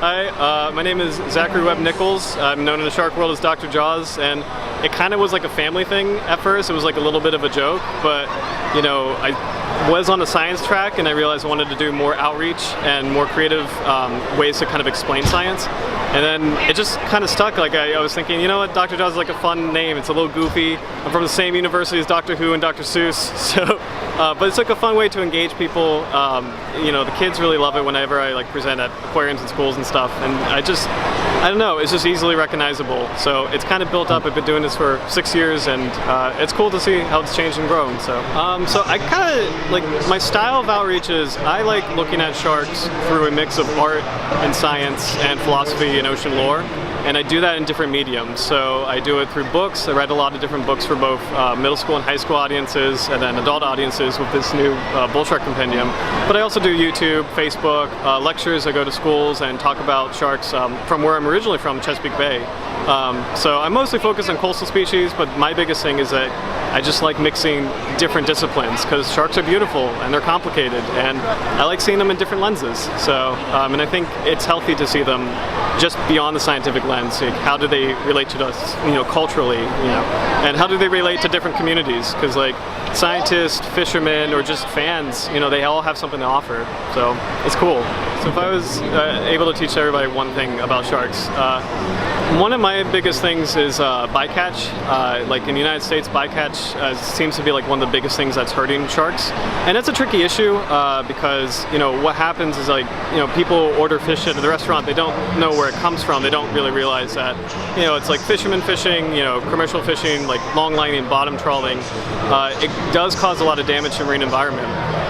Hi, my name is Zachary Webb Nicholls. I'm known in the shark world as Dr. Jaws, and it kind of was like a family thing at first. It was like a little bit of a joke, but you know, I was on the science track and I realized I wanted to do more outreach and more creative ways to kind of explain science. And then it just kind of stuck. Like I was thinking, you know what, Dr. Jaws is like a fun name. It's a little goofy. I'm from the same university as Doctor Who and Dr. Seuss, so but it's like a fun way to engage people. You know, the kids really love it whenever I like present at aquariums and schools and stuff. And I don't know, it's just easily recognizable. So it's kind of built up. I've been doing this for 6 years, and it's cool to see how it's changed and grown. So I kind of like, my style of outreach is I like looking at sharks through a mix of art and science and philosophy and ocean lore. And I do that in different mediums. So I do it through books. I write a lot of different books for both middle school and high school audiences, and then adult audiences with this new Bull Shark Compendium. But I also do YouTube, Facebook, lectures. I go to schools and talk about sharks from where I'm originally from, Chesapeake Bay. So I'm mostly focused on coastal species, but my biggest thing is that I just like mixing different disciplines, because sharks are beautiful and they're complicated, and I like seeing them in different lenses. So, and I think it's healthy to see them just beyond the scientific lens. Like, how do they relate to us, you know, culturally, you know, and how do they relate to different communities? Because like scientists, fishermen, or just fans, you know, they all have something to offer. So it's cool. So if I was able to teach everybody one thing about sharks, one of my biggest things is bycatch. Like in the United States, bycatch seems to be like one of the biggest things that's hurting sharks, and it's a tricky issue because, you know, what happens is, like, you know, people order fish at the restaurant, they don't know where it comes from, they don't really realize that, you know, it's like fishermen fishing, you know, commercial fishing, like long lining, bottom trawling. It does cause a lot of damage to the marine environment,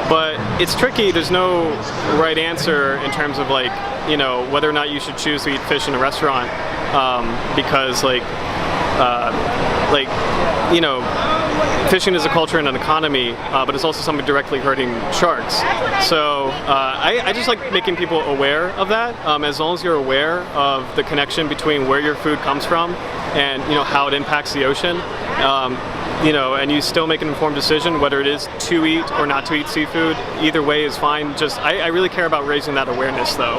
but it's tricky. There's no right answer in terms of, like, you know, whether or not you should choose to eat fish in a restaurant, because like you know, fishing is a culture and an economy, but it's also something directly hurting sharks. So I just like making people aware of that. As long as you're aware of the connection between where your food comes from and, you know, how it impacts the ocean, you know, and you still make an informed decision whether it is to eat or not to eat seafood, either way is fine. Just I really care about raising that awareness, though,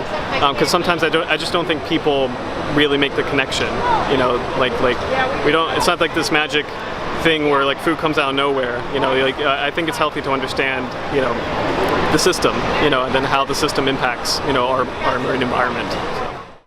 because sometimes I just don't think people really make the connection. You know, like we don't. It's not like this magic thing where like food comes out of nowhere. You know, like I think it's healthy to understand, you know, the system, you know, and then how the system impacts, you know, our marine environment.